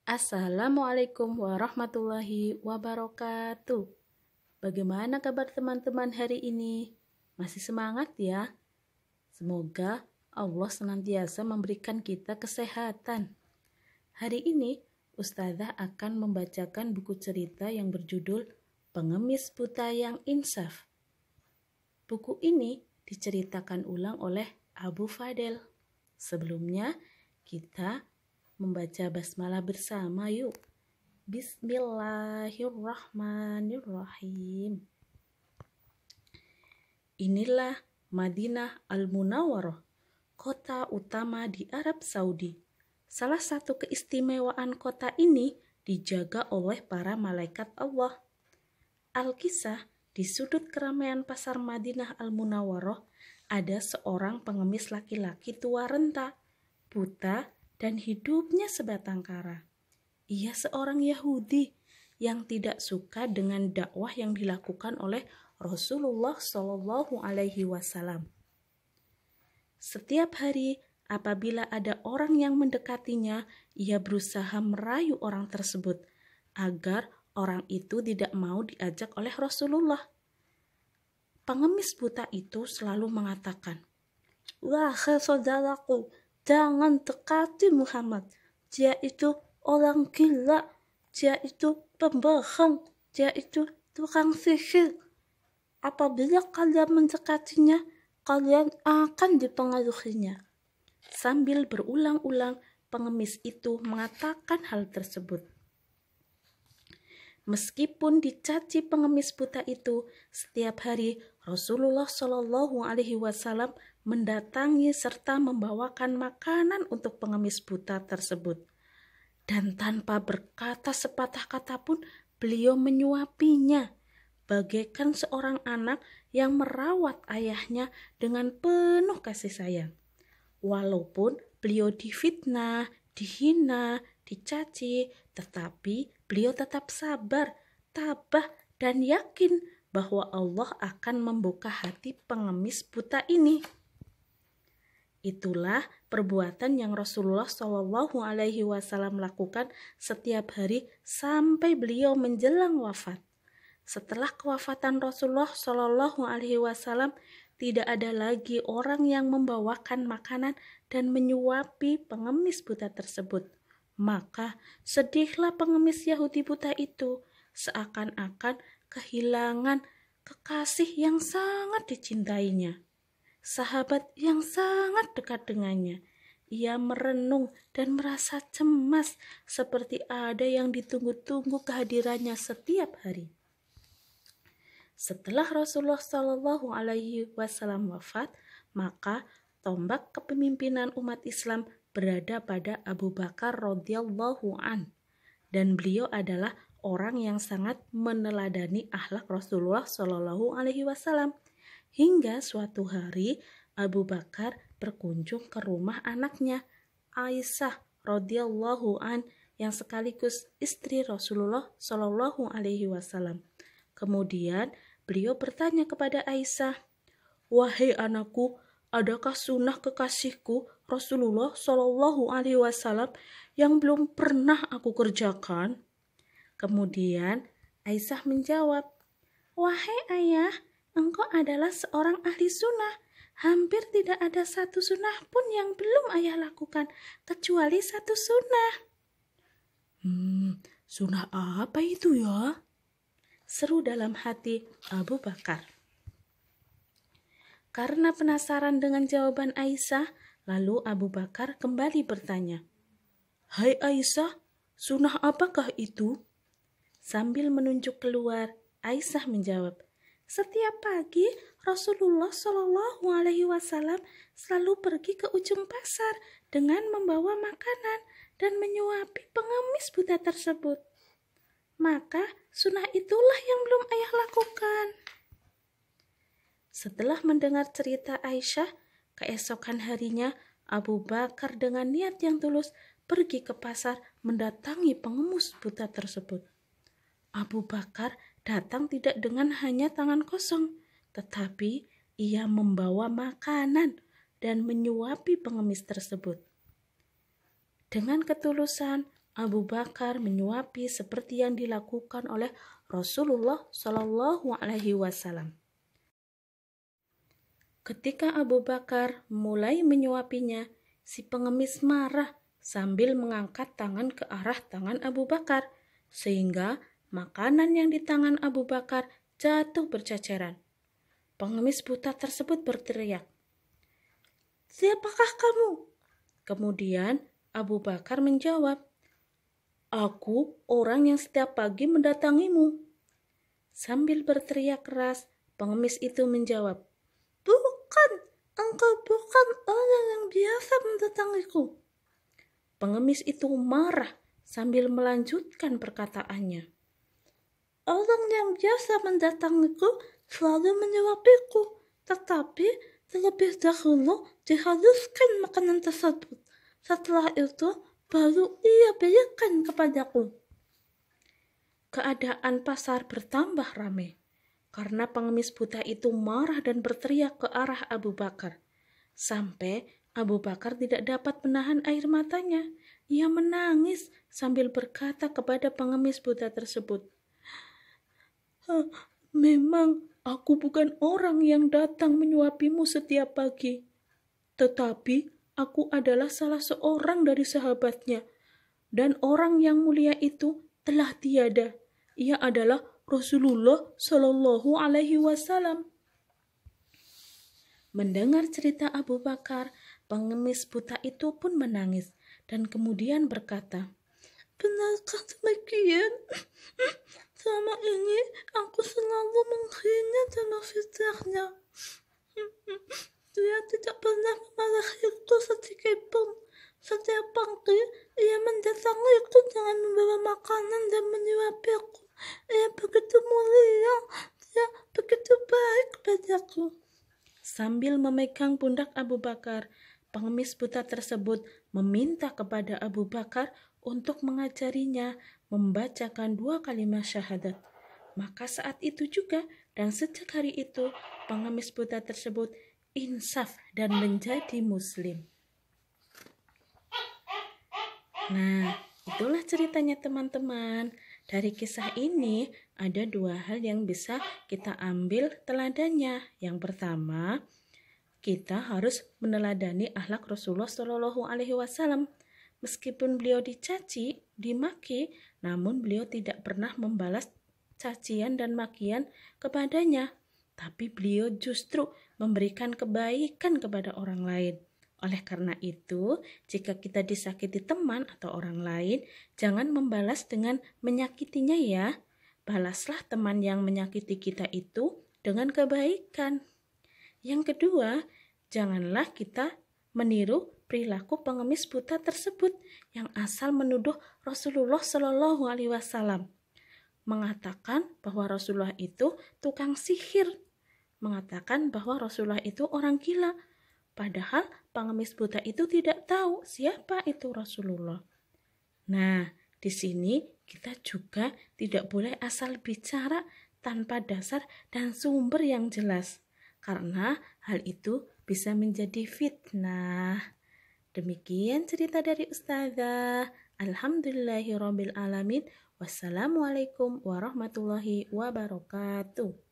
Assalamualaikum warahmatullahi wabarakatuh. Bagaimana kabar teman-teman hari ini? Masih semangat ya? Semoga Allah senantiasa memberikan kita kesehatan. Hari ini Ustazah akan membacakan buku cerita yang berjudul Pengemis Buta yang Insaf. Buku ini diceritakan ulang oleh Abu Fadel. Sebelumnya kita membaca basmalah bersama yuk. Bismillahirrahmanirrahim. Inilah Madinah Al-Munawwarah, kota utama di Arab Saudi. Salah satu keistimewaan kota ini dijaga oleh para malaikat Allah. Al-Kisah, di sudut keramaian pasar Madinah Al-Munawwarah ada seorang pengemis laki-laki tua renta, buta, dan hidupnya sebatang kara. Ia seorang Yahudi yang tidak suka dengan dakwah yang dilakukan oleh Rasulullah Shallallahu Alaihi Wasallam. Setiap hari apabila ada orang yang mendekatinya, ia berusaha merayu orang tersebut agar orang itu tidak mau diajak oleh Rasulullah. Pengemis buta itu selalu mengatakan, "Wahai saudaraku, jangan dekati Muhammad. Dia itu orang gila, dia itu pembohong, dia itu tukang sihir. Apabila kalian mendekatinya, kalian akan dipengaruhinya." Sambil berulang-ulang, pengemis itu mengatakan hal tersebut. Meskipun dicaci pengemis buta itu, setiap hari Rasulullah Shallallahu Alaihi Wasallam mendatangi serta membawakan makanan untuk pengemis buta tersebut. Dan tanpa berkata sepatah kata pun, beliau menyuapinya, bagaikan seorang anak yang merawat ayahnya dengan penuh kasih sayang. Walaupun beliau difitnah, dihina, dicaci, tetapi beliau tetap sabar, tabah, dan yakin bahwa Allah akan membuka hati pengemis buta ini. Itulah perbuatan yang Rasulullah Shallallahu Alaihi Wasallam lakukan setiap hari sampai beliau menjelang wafat. Setelah kewafatan Rasulullah Shallallahu Alaihi Wasallam, tidak ada lagi orang yang membawakan makanan dan menyuapi pengemis buta tersebut. Maka sedihlah pengemis Yahudi buta itu, seakan-akan kehilangan kekasih yang sangat dicintainya, sahabat yang sangat dekat dengannya. Ia merenung dan merasa cemas seperti ada yang ditunggu-tunggu kehadirannya setiap hari. Setelah Rasulullah Shallallahu Alaihi Wasallam wafat, maka tombak kepemimpinan umat Islam berada pada Abu Bakar radhiyallahu an, dan beliau adalah orang yang sangat meneladani akhlak Rasulullah Shallallahu Alaihi Wasallam. Hingga suatu hari Abu Bakar berkunjung ke rumah anaknya Aisyah radhiyallahu an yang sekaligus istri Rasulullah Shallallahu Alaihi Wasallam. Kemudian beliau bertanya kepada Aisyah, "Wahai anakku, adakah sunnah kekasihku Rasulullah Shallallahu Alaihi Wasallam yang belum pernah aku kerjakan?" Kemudian Aisyah menjawab, "Wahai ayah, engkau adalah seorang ahli sunnah. Hampir tidak ada satu sunnah pun yang belum ayah lakukan, kecuali satu sunnah." Sunnah apa itu ya?" seru dalam hati Abu Bakar. Karena penasaran dengan jawaban Aisyah, lalu Abu Bakar kembali bertanya, "Hai Aisyah, sunnah apakah itu?" Sambil menunjuk keluar, Aisyah menjawab, "Setiap pagi Rasulullah Shallallahu Alaihi Wasallam selalu pergi ke ujung pasar dengan membawa makanan dan menyuapi pengemis buta tersebut. Maka sunnah itulah yang belum ayah lakukan." Setelah mendengar cerita Aisyah, keesokan harinya Abu Bakar dengan niat yang tulus pergi ke pasar mendatangi pengemis buta tersebut. Abu Bakar datang tidak dengan hanya tangan kosong, tetapi ia membawa makanan dan menyuapi pengemis tersebut. Dengan ketulusan, Abu Bakar menyuapi seperti yang dilakukan oleh Rasulullah Shallallahu Alaihi Wasallam. Ketika Abu Bakar mulai menyuapinya, si pengemis marah sambil mengangkat tangan ke arah tangan Abu Bakar, sehingga makanan yang di tangan Abu Bakar jatuh berceceran. Pengemis buta tersebut berteriak, "Siapakah kamu?" Kemudian Abu Bakar menjawab, "Aku orang yang setiap pagi mendatangimu." Sambil berteriak keras, pengemis itu menjawab, "Bukan, engkau bukan orang yang biasa mendatangiku." Pengemis itu marah sambil melanjutkan perkataannya, "Orang yang biasa mendatangiku selalu menyuapiku, tetapi terlebih dahulu diharuskan makanan tersebut. Setelah itu, baru ia berikan kepadaku." Keadaan pasar bertambah ramai karena pengemis buta itu marah dan berteriak ke arah Abu Bakar. Sampai Abu Bakar tidak dapat menahan air matanya. Ia menangis sambil berkata kepada pengemis buta tersebut, "Memang aku bukan orang yang datang menyuapimu setiap pagi, tetapi aku adalah salah seorang dari sahabatnya, dan orang yang mulia itu telah tiada. Ia adalah Rasulullah Shallallahu Alaihi Wasallam." Mendengar cerita Abu Bakar, pengemis buta itu pun menangis dan kemudian berkata, "Benarkah demikian? Selama ini aku selalu menghina dan memfitnahnya. Dia tidak pernah memarahiku sedikit pun. Setiap pagi ia mendatangiku dengan membawa makanan dan menyuapiku. Ia begitu mulia, dia begitu baik padaku." Sambil memegang pundak Abu Bakar, pengemis buta tersebut meminta kepada Abu Bakar untuk mengajarinya membacakan 2 kalimat syahadat. Maka saat itu juga dan sejak hari itu, pengemis buta tersebut insaf dan menjadi muslim. Nah, itulah ceritanya teman-teman. Dari kisah ini ada 2 hal yang bisa kita ambil teladannya. Yang pertama, kita harus meneladani akhlak Rasulullah Shallallahu Alaihi Wasallam. Meskipun beliau dicaci, dimaki, namun beliau tidak pernah membalas cacian dan makian kepadanya. Tapi beliau justru memberikan kebaikan kepada orang lain. Oleh karena itu, jika kita disakiti teman atau orang lain, jangan membalas dengan menyakitinya ya. Balaslah teman yang menyakiti kita itu dengan kebaikan. Yang kedua, janganlah kita meniru perilaku pengemis buta tersebut yang asal menuduh Rasulullah Shallallahu Alaihi Wasallam, mengatakan bahwa Rasulullah itu tukang sihir, mengatakan bahwa Rasulullah itu orang gila. Padahal pengemis buta itu tidak tahu siapa itu Rasulullah. Nah, di sini kita juga tidak boleh asal bicara tanpa dasar dan sumber yang jelas, karena hal itu bisa menjadi fitnah. Demikian cerita dari Ustazah. Alhamdulillahirabbil alamin. Wassalamualaikum warahmatullahi wabarakatuh.